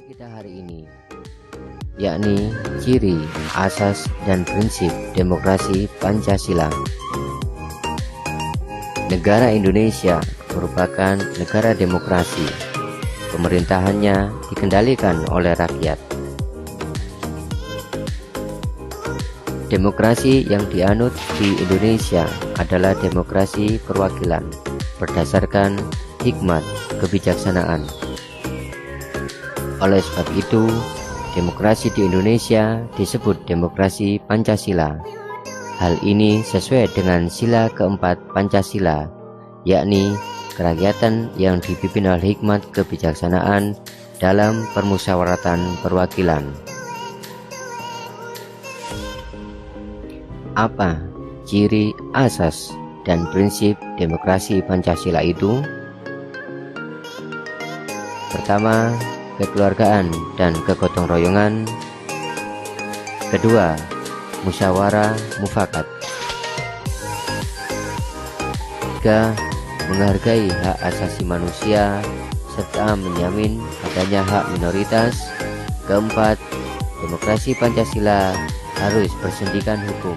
kita hari ini, yakni ciri, asas, dan prinsip demokrasi Pancasila. Negara Indonesia merupakan negara demokrasi. Pemerintahannya dikendalikan oleh rakyat. Demokrasi yang dianut di Indonesia adalah demokrasi perwakilan berdasarkan hikmat kebijaksanaan. Oleh sebab itu, demokrasi di Indonesia disebut demokrasi Pancasila. Hal ini sesuai dengan sila keempat Pancasila, yakni kerakyatan yang dipimpin oleh hikmat kebijaksanaan dalam permusyawaratan perwakilan. Apa ciri, asas, dan prinsip demokrasi Pancasila itu? Pertama, kekeluargaan dan kegotong royongan. Kedua, musyawarah mufakat. Tiga, menghargai hak asasi manusia serta menjamin adanya hak minoritas. Keempat, demokrasi Pancasila harus bersendikan hukum.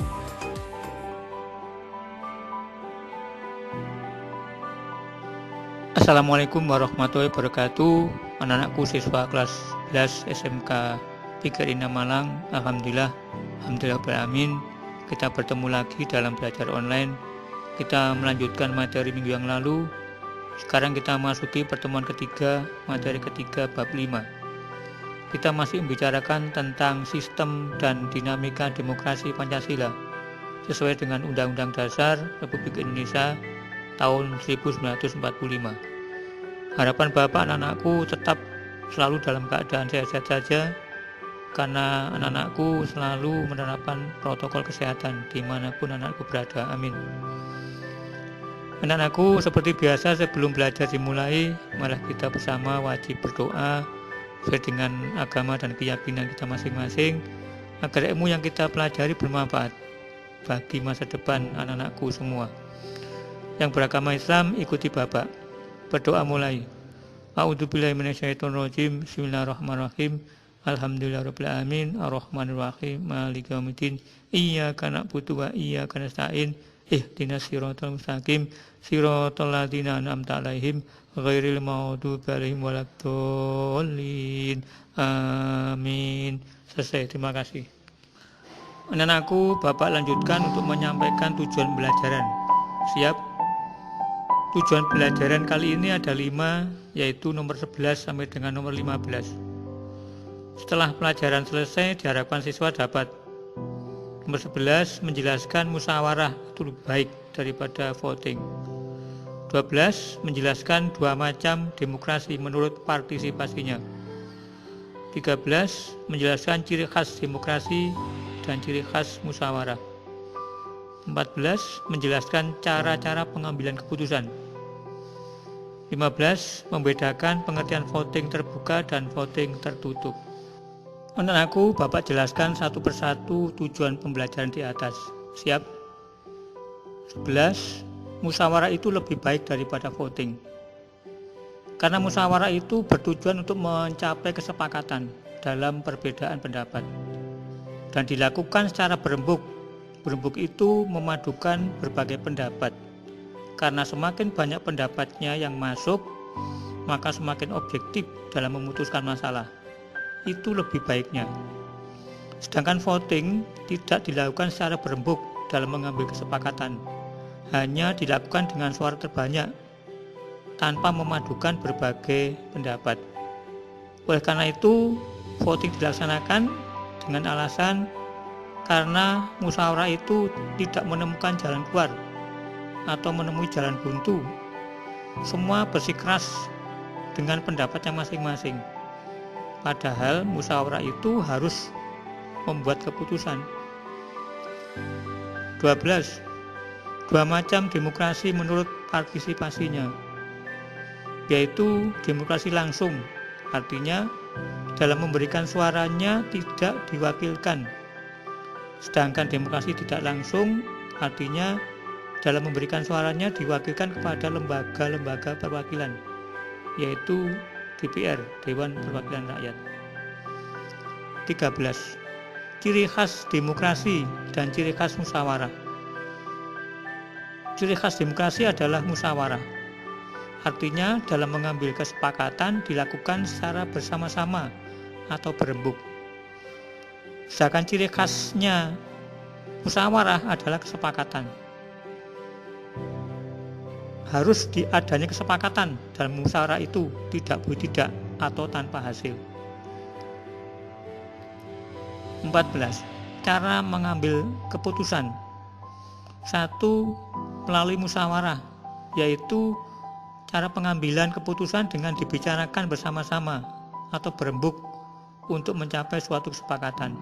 Assalamualaikum warahmatullahi wabarakatuh. Anak-anakku siswa kelas 11 SMK Pikir Indah Malang. Alhamdulillahirrahmanirrahim. Kita bertemu lagi dalam belajar online. Kita melanjutkan materi minggu yang lalu. Sekarang kita masuki pertemuan ketiga, materi ketiga bab 5. Kita masih membicarakan tentang sistem dan dinamika demokrasi Pancasila sesuai dengan Undang-Undang Dasar Republik Indonesia tahun 1945. Harapan Bapak anak-anakku tetap selalu dalam keadaan sehat-sehat saja, karena anak-anakku selalu menerapkan protokol kesehatan dimanapun anakku berada. Amin. Anak-anakku, seperti biasa sebelum belajar dimulai, malah kita bersama wajib berdoa sesuai dengan agama dan keyakinan kita masing-masing, agar ilmu yang kita pelajari bermanfaat bagi masa depan anak-anakku semua. Yang beragama Islam, ikuti Bapak. Berdoa mulai. A'udzubillahi minasyaitonirrajim. Bismillahirrahmanirrahim. Alhamdulillahirabbil alamin. Arrahmanirrahim. Maliki yaumiddin. Iyyaka na'budu wa iyyaka nasta'in. Ihdinas siratal mustaqim. Siratal ladzina an'amta 'alaihim ghairil maghdubi 'alaihim waladdallin. Amin. Selesai. Terima kasih. Anak-anakku, Bapak lanjutkan untuk menyampaikan tujuan pembelajaran. Siap? Tujuan pembelajaran kali ini ada 5, yaitu nomor 11 sampai dengan nomor 15. Setelah pelajaran selesai, diharapkan siswa dapat nomor 11 menjelaskan musyawarah itu lebih baik daripada voting. 12 menjelaskan 2 macam demokrasi menurut partisipasinya. 13 menjelaskan ciri khas demokrasi dan ciri khas musyawarah. 14 menjelaskan cara-cara pengambilan keputusan. 15 membedakan pengertian voting terbuka dan voting tertutup. Anak-anakku, Bapak jelaskan satu persatu tujuan pembelajaran di atas. Siap? 11. Musyawarah itu lebih baik daripada voting. Karena musyawarah itu bertujuan untuk mencapai kesepakatan dalam perbedaan pendapat dan dilakukan secara berembuk. Berembuk itu memadukan berbagai pendapat. Karena semakin banyak pendapatnya yang masuk, maka semakin objektif dalam memutuskan masalah. Itu lebih baiknya. Sedangkan voting tidak dilakukan secara berembuk dalam mengambil kesepakatan. Hanya dilakukan dengan suara terbanyak, tanpa memadukan berbagai pendapat. Oleh karena itu, voting dilaksanakan dengan alasan karena musyawarah itu tidak menemukan jalan keluar atau menemui jalan buntu. Semua bersikeras dengan pendapatnya masing-masing. Padahal musyawarah itu harus membuat keputusan. 12. 2 macam demokrasi menurut partisipasinya, yaitu demokrasi langsung, artinya dalam memberikan suaranya tidak diwakilkan. Sedangkan demokrasi tidak langsung, artinya dalam memberikan suaranya diwakilkan kepada lembaga-lembaga perwakilan, yaitu DPR, Dewan Perwakilan Rakyat. 13. Ciri khas demokrasi dan ciri khas musyawarah. Ciri khas demokrasi adalah musyawarah. Artinya dalam mengambil kesepakatan dilakukan secara bersama-sama atau berembuk. Sedangkan ciri khasnya musyawarah adalah kesepakatan. Harus diadanya kesepakatan dalam musyawarah itu, tidak boleh tidak atau tanpa hasil. 14. Cara mengambil keputusan. 1. Melalui musyawarah, yaitu cara pengambilan keputusan dengan dibicarakan bersama-sama atau berembuk untuk mencapai suatu kesepakatan.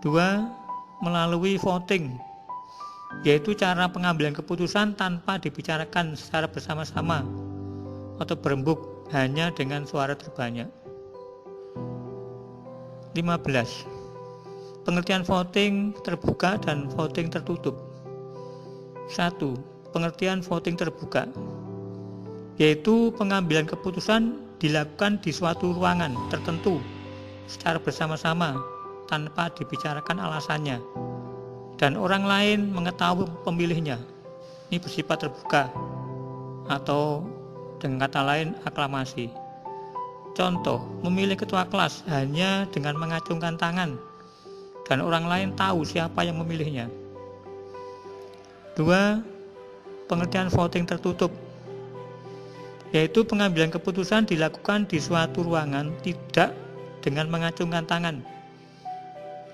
2. Melalui voting, yaitu cara pengambilan keputusan tanpa dibicarakan secara bersama-sama atau berembuk hanya dengan suara terbanyak. 15. Pengertian voting terbuka dan voting tertutup. 1. Pengertian voting terbuka, yaitu pengambilan keputusan dilakukan di suatu ruangan tertentu secara bersama-sama tanpa dibicarakan alasannya, dan orang lain mengetahui pemilihnya. Ini bersifat terbuka atau dengan kata lain aklamasi. Contoh, memilih ketua kelas hanya dengan mengacungkan tangan dan orang lain tahu siapa yang memilihnya. 2. Pengertian voting tertutup, yaitu pengambilan keputusan dilakukan di suatu ruangan tidak dengan mengacungkan tangan,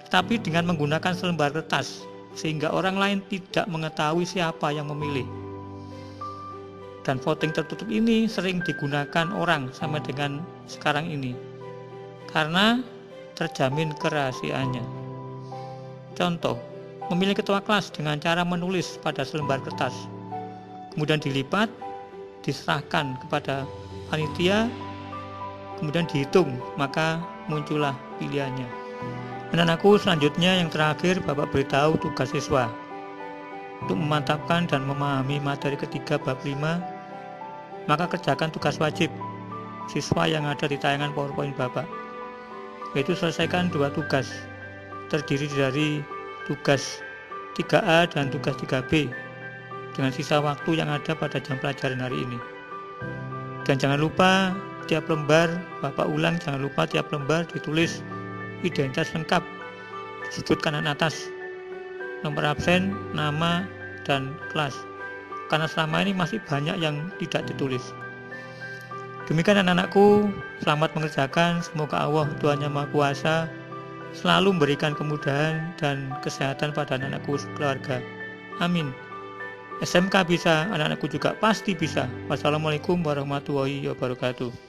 tetapi dengan menggunakan selembar kertas, sehingga orang lain tidak mengetahui siapa yang memilih. Dan voting tertutup ini sering digunakan orang sampai dengan sekarang ini, karena terjamin kerahasiaannya. Contoh, memilih ketua kelas dengan cara menulis pada selembar kertas, kemudian dilipat, diserahkan kepada panitia, kemudian dihitung, maka muncullah pilihannya. Anak-anakku, selanjutnya yang terakhir Bapak beritahu tugas siswa. Untuk memantapkan dan memahami materi ketiga bab 5, maka kerjakan tugas wajib siswa yang ada di tayangan PowerPoint Bapak, yaitu selesaikan 2 tugas, terdiri dari tugas 3A dan tugas 3B, dengan sisa waktu yang ada pada jam pelajaran hari ini. Dan jangan lupa tiap lembar, Bapak ulang, jangan lupa tiap lembar ditulis identitas lengkap di sudut kanan atas, nomor absen, nama, dan kelas, karena selama ini masih banyak yang tidak ditulis. Demikian anak-anakku, selamat mengerjakan. Semoga Allah Tuhan Yang Maha Kuasa selalu memberikan kemudahan dan kesehatan pada anak-anakku keluarga. Amin. SMK bisa, anak-anakku juga pasti bisa. Wassalamualaikum warahmatullahi wabarakatuh.